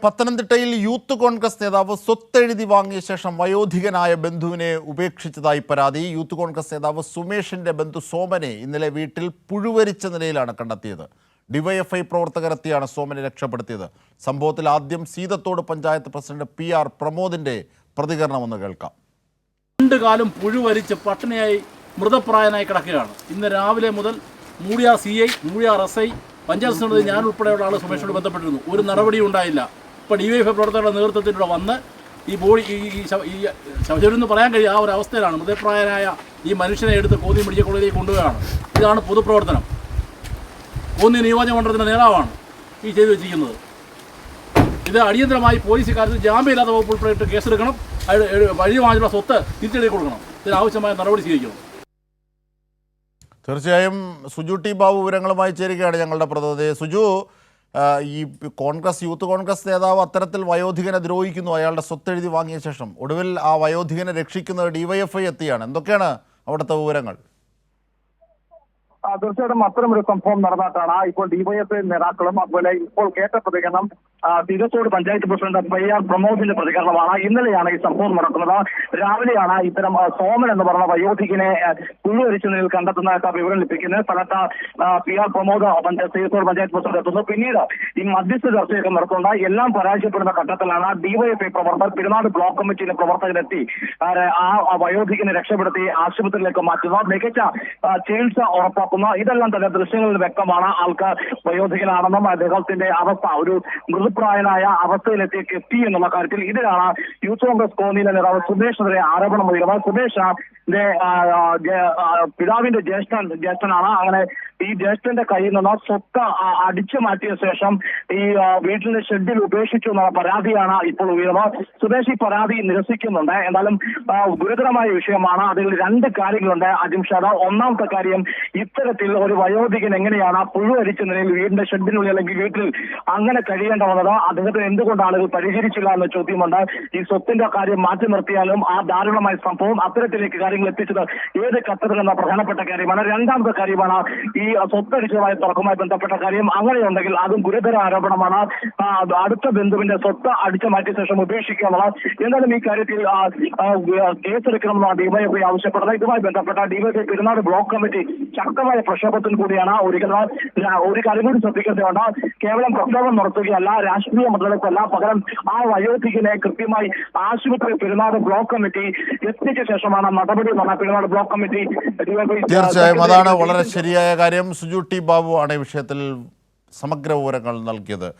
പത്തനംതിട്ടയിൽ യൂത്ത് കോൺഗ്രസ് നേതാവ് സ്വത്തെഴുതി വാങ്ങിയ ശേഷം വയോധികനായ ബന്ധുവിനെ ഉപേക്ഷിച്ചതായി പരാതി. യൂത്ത് കോൺഗ്രസ് നേതാവ് സുമേഷിന്റെ ബന്ധു സോമനെ ഇന്നലെ വീട്ടിൽ പുഴുവരിച്ച നിലയിലാണ് കണ്ടെത്തിയത്. ഡിവൈഎഫ്ഐ പ്രവർത്തകരെത്തിയാണ് സോമനെ രക്ഷപ്പെടുത്തിയത്. സംഭവത്തിൽ ആദ്യം സീതത്തോട് പഞ്ചായത്ത് പ്രസിഡന്റ് PR പ്രമോദിന്റെ പ്രതികരണമെന്ന് കേൾക്കാം. രണ്ടുകാലം പുഴുവരിച്ച് പട്ടിണിയായി മൃതപ്രായനായി കിടക്കുകയാണ്. ഇന്ന് രാവിലെ മുതൽ മൂഴിയാർ CI, മൂഴിയാർ SI, പഞ്ചായത്ത് സമിതി ഞാൻ ഉൾപ്പെടെയുള്ള ആൾ സുമേഷിനോട് ബന്ധപ്പെട്ടിരുന്നു. ഒരു നടപടിയും ഉണ്ടായില്ല. ഇപ്പോൾ ഡിവൈഎഫ്ഐ പ്രവർത്തകരുടെ നേതൃത്വത്തിലൂടെ വന്ന് ഈ ബോഡി ഈ ശവചരെന്ന് പറയാൻ കഴിയും ആ ഒരു അവസ്ഥയിലാണ്. മൃതപ്രായനായ ഈ മനുഷ്യനെ എടുത്ത് കോന്നി മെഡിക്കൽ കോളേജിലേക്ക് കൊണ്ടുപോവുകയാണ്. ഇതാണ് പൊതുപ്രവർത്തനം. കോന്നി നിയോജകമണ്ഡലത്തിൻ്റെ നേതാവാണ് ഈ ചെയ്തു വെച്ചിരിക്കുന്നത്. ഇത് അടിയന്തരമായി പോലീസ് കാര്യത്തിൽ ജാമ്യമില്ലാത്ത വകുപ്പ് ഉൾപ്പെടെ കേസെടുക്കണം. വഴി വാങ്ങിയുള്ള സ്വത്ത് തിരിച്ചെഴുതി കൊടുക്കണം. ഇതിനാവശ്യമായ നടപടി സ്വീകരിക്കണം. തീർച്ചയായും സുജു ടി ബാബു വിവരങ്ങളുമായി ചേരുകയാണ് ഞങ്ങളുടെ പ്രതിനിധി. സുജു, ഈ യൂത്ത് കോൺഗ്രസ് നേതാവ് അത്തരത്തിൽ വയോധികനെ ദ്രോഹിക്കുന്നു, അയാളുടെ സ്വത്തെഴുതി വാങ്ങിയ ശേഷം. ഒടുവിൽ ആ വയോധികനെ രക്ഷിക്കുന്നത് DYFI എത്തിയാണ്. എന്തൊക്കെയാണ് അവിടുത്തെ വിവരങ്ങൾ? തീർച്ചയായിട്ടും അത്തരമൊരു സംഭവം നടന്നിട്ടാണ് ഇപ്പോൾ DYFI നേതാക്കളും അതുപോലെ ഇപ്പോൾ കേട്ട പ്രതികരണം സീതത്തോട് പഞ്ചായത്ത് പ്രസിഡന്റ് PR പ്രമോദിന്റെ പ്രതികരണമാണ്. ഇന്നലെയാണ് ഈ സംഭവം നടക്കുന്നത്. രാവിലെയാണ് ഇത്തരം സോമൻ എന്ന് പറഞ്ഞ വയോധികനെ പുഴുവരിച്ച നിലയിൽ കണ്ടെത്തുന്നതായിട്ട് വിവരം ലഭിക്കുന്നത്. സ്ഥലത്ത് PR പ്രമോദ് സീതത്തോട് പഞ്ചായത്ത് പ്രസിഡന്റ് എത്തുന്നു. പിന്നീട് ഈ മധ്യസ്ഥ ചർച്ചയൊക്കെ നടത്തുന്ന എല്ലാം പരാജയപ്പെടുന്ന ഘട്ടത്തിലാണ് DYFI പ്രവർത്തകർ പെരുന്നാട് ബ്ലോക്ക് കമ്മിറ്റിയിലെ പ്രവർത്തകരെത്തി ആ വയോധികനെ രക്ഷപ്പെടുത്തി ആശുപത്രിയിലേക്ക് മാറ്റുന്നു. മികച്ച ചികിത്സ ഉറപ്പാക്കുന്നു. ഇതെല്ലാം തന്നെ ദൃശ്യങ്ങളിൽ വ്യക്തമാണ്. ആൾക്കാർ വയോധികനാണെന്നും അദ്ദേഹത്തിന്റെ അവസ്ഥ ഒരു മൃദുപ്രായനായ അവസ്ഥയിലെത്തി എന്നുള്ള കാര്യത്തിൽ ഇതിലാണ് യൂത്ത് കോൺഗ്രസ് കോന്നിയിലെ നേതാവ് സുമേഷിനെതിരെ ആരോപണം ഉയരുന്നത്. സുമേഷിന്റെ പിതാവിന്റെ ജ്യേഷ്ഠനാണ്. അങ്ങനെ ഈ ജ്യേഷ്ഠന്റെ കയ്യിൽ നിന്ന് സ്വത്ത് അടിച്ചു മാറ്റിയ ശേഷം ഈ വീട്ടിലെ ഷെഡിൽ ഉപേക്ഷിച്ചു എന്നുള്ള പരാതിയാണ് ഇപ്പോൾ ഉയർന്നത്. സുമേഷ് ഈ പരാതി നിരസിക്കുന്നുണ്ട്. എന്നാലും ഗുരുതരമായ വിഷയമാണ്. അതിൽ രണ്ട് കാര്യങ്ങളുണ്ട് അജിംഷാദ്. ഒന്നാമത്തെ കാര്യം, ഇത്തരത്തിൽ ഒരു വയോധികൻ എങ്ങനെയാണ് പുഴുവരിച്ച നിലയിൽ വീടിന്റെ ഷെഡിനുള്ളിൽ അല്ലെങ്കിൽ വീട്ടിൽ അങ്ങനെ കഴിയേണ്ട വന്നത്? അദ്ദേഹത്തിന് എന്തുകൊണ്ടാണ് ഇത് പരിഹരിച്ചില്ല എന്ന ചോദ്യമുണ്ട്. ഈ സ്വത്തിന്റെ കാര്യം മാറ്റി നിർത്തിയാലും ആ ദാരുണമായ സംഭവം അത്തരത്തിലേക്ക് കാര്യങ്ങൾ എത്തിച്ചത് ഏത് ഘട്ടത്തിൽ എന്ന പ്രധാനപ്പെട്ട കാര്യമാണ്. രണ്ടാമത്തെ കാര്യമാണ് ഈ സ്വത്തടിച്ചതുമായി തർക്കവുമായി ബന്ധപ്പെട്ട കാര്യം. അങ്ങനെയുണ്ടെങ്കിൽ അതും ഗുരുതര ആരോപണമാണ്. അടുത്ത ബന്ധുവിന്റെ സ്വത്ത് അടിച്ചു മാറ്റിയ ശേഷം ഉപേക്ഷിക്കുക എന്നുള്ളത്. എന്തായാലും ഈ കാര്യത്തിൽ കേസെടുക്കണമെന്നാണ് DYFI ആവശ്യപ്പെടുന്നത്. ഇതുമായി ബന്ധപ്പെട്ട DYFI പെരുന്നാട് ബ്ലോക്ക് കമ്മിറ്റി ശക്തമായ പ്രക്ഷോഭത്തിന് കൂടിയാണ് ഒരുക്കുന്നത്. ഒരു കാര്യം കൂടി ശ്രദ്ധിക്കേണ്ടതുണ്ട്. കേവലം പ്രക്ഷോഭം നടത്തുകയല്ല, രാഷ്ട്രീയ മണ്ഡലത്തല്ല, പകരം ആ വയോധികനെ കൃത്യമായി ആശുപത്രി പെരുന്നാട് ബ്ലോക്ക് കമ്മിറ്റി എത്തിച്ച ശേഷമാണ് നടപടി നടന്ന പെരുന്നാട് ബ്ലോക്ക് കമ്മിറ്റി DYFI. തീർച്ചയായും അതാണ് വളരെ ശരിയായ കാര്യം. സുജു ടി ബാബു ആണ് ഈ വിഷയത്തിൽ സമഗ്ര വിവരങ്ങൾ നൽകിയത്.